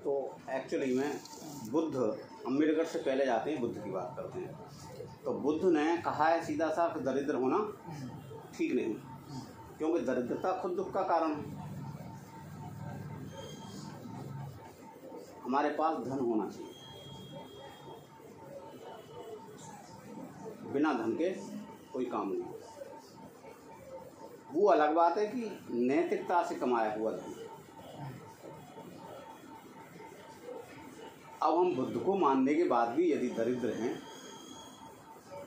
तो एक्चुअली में बुद्ध अम्बेडकर से पहले जाते हैं, बुद्ध की बात करते हैं। तो बुद्ध ने कहा है सीधा सा कि दरिद्र होना ठीक नहीं, क्योंकि दरिद्रता खुद दुख का कारण है। हमारे पास धन होना चाहिए, बिना धन के कोई काम नहीं। वो अलग बात है कि नैतिकता से कमाया हुआ धन। अब हम बुद्ध को मानने के बाद भी यदि दरिद्र हैं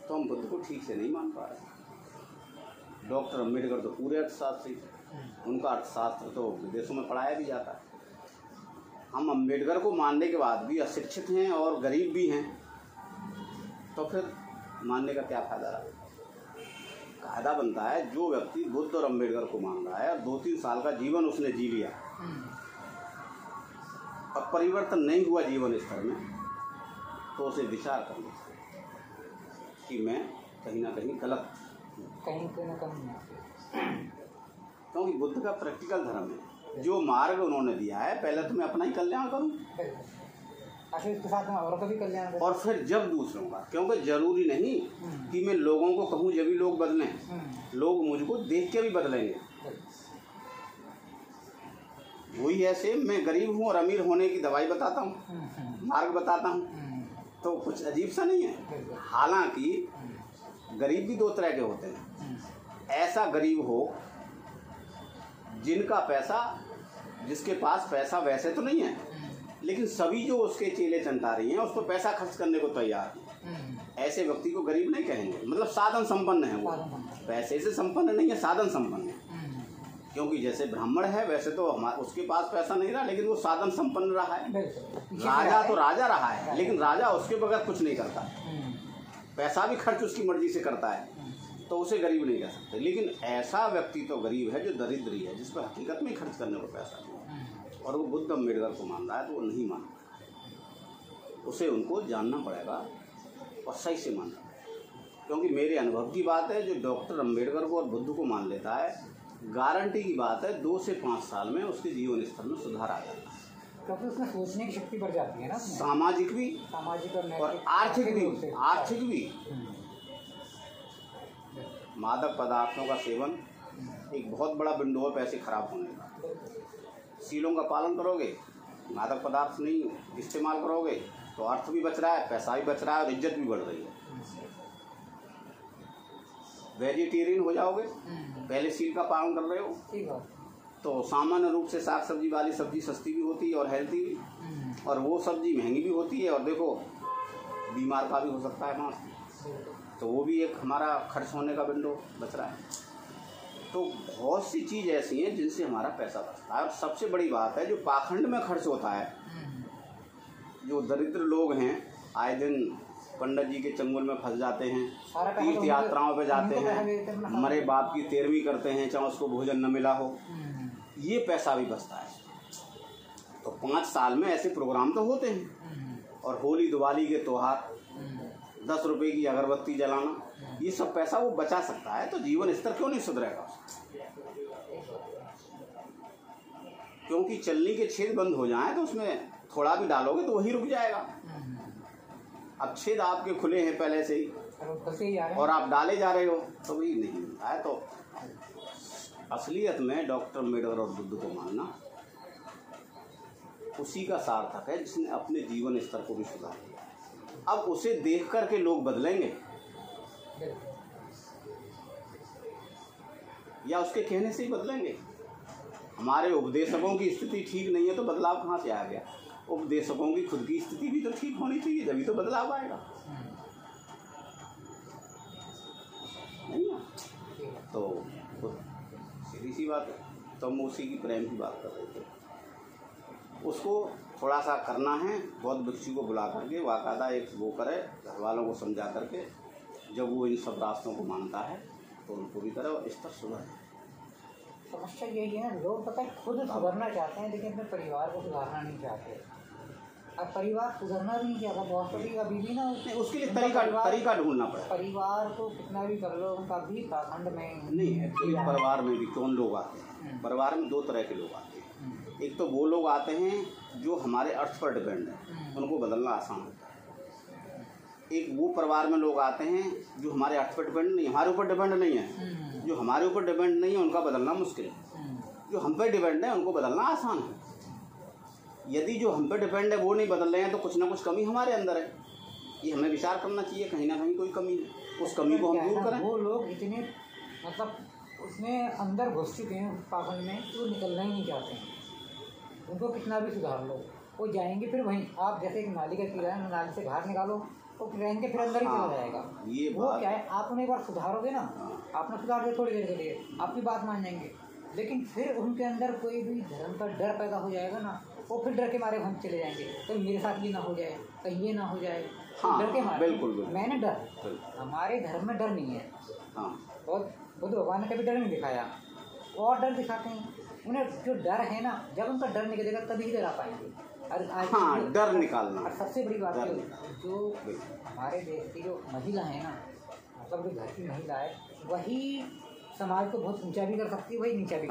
तो हम बुद्ध को ठीक से नहीं मान पा रहे। डॉक्टर अम्बेडकर तो पूरे अर्थशास्त्री थे, उनका अर्थशास्त्र तो विदेशों में पढ़ाया भी जाता है। हम अम्बेडकर को मानने के बाद भी अशिक्षित हैं और गरीब भी हैं, तो फिर मानने का क्या फ़ायदा रहा। कायदा बनता है जो व्यक्ति बुद्ध और अम्बेडकर को मान रहा है और 2-3 साल का जीवन उसने जी लिया और परिवर्तन नहीं हुआ जीवन स्तर में, तो उसे विचार करना कि मैं कहीं ना कहीं गलत, क्योंकि बुद्ध का प्रैक्टिकल धर्म है। जो मार्ग उन्होंने दिया है, पहले तो मैं अपना ही कल्याण करूं, इसके साथ में औरों का भी कल्याण करूं, और फिर जब दूसरों का। क्योंकि जरूरी नहीं कि मैं लोगों को कहूं जब भी लोग बदलें, लोग मुझको देख के भी बदलेंगे। वही ऐसे मैं गरीब हूँ और अमीर होने की दवाई बताता हूँ, मार्ग बताता हूँ, तो कुछ अजीब सा नहीं है। हालांकि गरीब भी 2 तरह के होते हैं। ऐसा गरीब हो जिनका पैसा, जिसके पास पैसा वैसे तो नहीं है, लेकिन सभी जो उसके चेले चंटारी हैं उसको पैसा खर्च करने को तैयार हैं, ऐसे व्यक्ति को गरीब नहीं कहेंगे। मतलब साधन संपन्न है, वो पैसे से संपन्न नहीं है, साधन संपन्न है। क्योंकि जैसे ब्राह्मण है वैसे तो उसके पास पैसा नहीं रहा, लेकिन वो साधन संपन्न रहा है। राजा तो राजा रहा है, लेकिन राजा उसके बगैर कुछ नहीं करता, पैसा भी खर्च उसकी मर्जी से करता है, तो उसे गरीब नहीं कह सकते। लेकिन ऐसा व्यक्ति तो गरीब है जो दरिद्री है, जिस पर हकीकत में खर्च करने को पैसा नहीं है, और वो बुद्ध अम्बेडकर को मान रहा है, तो वो नहीं मान रहा। उसे उनको जानना पड़ेगा और सही से मानना पड़ेगा। क्योंकि मेरे अनुभव की बात है, जो डॉक्टर अम्बेडकर को और बुद्ध को मान लेता है, गारंटी की बात है 2 से 5 साल में उसके जीवन स्तर में सुधार आ जाता है। क्योंकि उसमें सोचने की शक्ति बढ़ जाती है ना, सामाजिक भी, सामाजिक और आर्थिक भी। मादक पदार्थों का सेवन एक बहुत बड़ा विंडो है पैसे खराब होने का। सीलों का पालन करोगे, मादक पदार्थ नहीं इस्तेमाल करोगे, तो अर्थ भी बच रहा है, पैसा भी बच रहा है और इज्जत भी बढ़ रही है। वेजिटेरियन हो जाओगे, पहले सील का पालन कर रहे हो, तो सामान्य रूप से साग सब्जी वाली सब्जी सस्ती भी होती है और हेल्थी भी, और वो सब्जी महंगी भी होती है, और देखो बीमार का भी हो सकता है मांस, तो वो भी एक हमारा खर्च होने का विंडो बच रहा है। तो बहुत सी चीज़ ऐसी हैं जिनसे हमारा पैसा बचता है। और सबसे बड़ी बात है जो पाखंड में खर्च होता है, जो दरिद्र लोग हैं आए दिन पंडित जी के चंगुल में फंस जाते हैं, तीर्थ यात्राओं पे जाते हैं, मरे बाप की तेरहवीं करते हैं, चाहे उसको भोजन न मिला हो, ये पैसा भी बचता है। तो 5 साल में ऐसे प्रोग्राम तो होते हैं, और होली दिवाली के त्योहार, 10 रुपए की अगरबत्ती जलाना, ये सब पैसा वो बचा सकता है। तो जीवन स्तर क्यों नहीं सुधरेगा? क्योंकि चलनी के छेद बंद हो जाएं तो उसमें थोड़ा भी डालोगे तो वही रुक जाएगा। अब छेद आपके खुले हैं पहले से ही और आप डाले जा रहे हो, तो वही नहीं मिलता है। तो असलियत में डॉक्टर अम्बेडकर और बुद्ध को मानना उसी का सार्थक है जिसने अपने जीवन स्तर को भी सुधार दिया। अब उसे देख कर के लोग बदलेंगे या उसके कहने से ही बदलेंगे? हमारे उपदेशकों की स्थिति ठीक नहीं है तो बदलाव कहाँ से आ गया? उपदेशकों की खुद की स्थिति भी तो ठीक होनी चाहिए, तभी तो बदलाव आएगा। नहीं ना? तो सीधी सी बात है। तो हम उसी की प्रेम की बात कर रहे थे। उसको थोड़ा सा करना है, बहुत बच्ची को बुला करके बाकायदा एक वो करे, घर वालों को समझा करके, जब वो इन सब रास्तों को मानता है तो उनको भी करे और इस पर सुधरे। समस्या यही है ना, लोग पता है खुद सुधरना चाहते हैं लेकिन अपने परिवार को सुधारना नहीं चाहते। अब परिवार सुधरना भी नहीं चाहता बहुत कभी, अभी भी ना उसके लिए तरीका ढूंढना पड़ेगा। परिवार को कितना भी कर लो, उनका भी पाखंड में नहीं। एक्चुअली परिवार में भी कौन लोग आते हैं? परिवार में 2 तरह के लोग आते हैं। एक तो वो लोग आते हैं जो हमारे अर्थ पर डिपेंड है, उनको बदलना आसान है। एक वो परिवार में लोग आते हैं जो हमारे अर्थ पर डिपेंड नहीं, हमारे ऊपर डिपेंड नहीं है। जो हमारे ऊपर डिपेंड नहीं है उनका बदलना मुश्किल है। जो हम पे डिपेंड है उनको बदलना आसान है। यदि जो हम पे डिपेंड है वो नहीं बदल रहे हैं तो कुछ ना कुछ कमी हमारे अंदर है। ये हमें विचार करना चाहिए, कहीं ना कहीं कोई कमी है, उस कमी को हम दूर करें। वो लोग इतने मतलब उसमें अंदर घुस चुके हैं उस पागल में, वो निकलना ही नहीं चाहते हैं। उनको कितना भी सुधार लो वो जाएंगे फिर वहीं। आप जैसे एक नाली का कीड़ा है, नाली से बाहर निकालो वो रहेंगे फिर अंदर ही चला जाएगा। ये वो क्या है, आप उन्हें एक बार सुधारोगे ना, आपने सुधार दिया थोड़ी देर के लिए, आपकी बात मान जाएंगे। लेकिन फिर उनके अंदर कोई भी धर्म का डर पैदा हो जाएगा ना, वो फिर डर के मारे हम चले जाएंगे, कहीं मेरे साथ ये ना हो जाए, कहीं ये ना हो जाए। हाँ, डर के मारे बिल्कुल। मैंने डर, हमारे धर्म में डर नहीं है। हाँ, और बुद्ध भगवान ने कभी डर नहीं दिखाया, और डर दिखाते हैं उन्हें। जो डर है ना, जब उनका डर निकलेगा तभी डर आ पाएंगे। हाँ, डर निकालना। और सबसे बड़ी बात है जो हमारे देश की जो महिला है ना, मतलब जो घर की महिला है, वही समाज को बहुत ऊंचा भी कर सकती है, वही नीचा भी।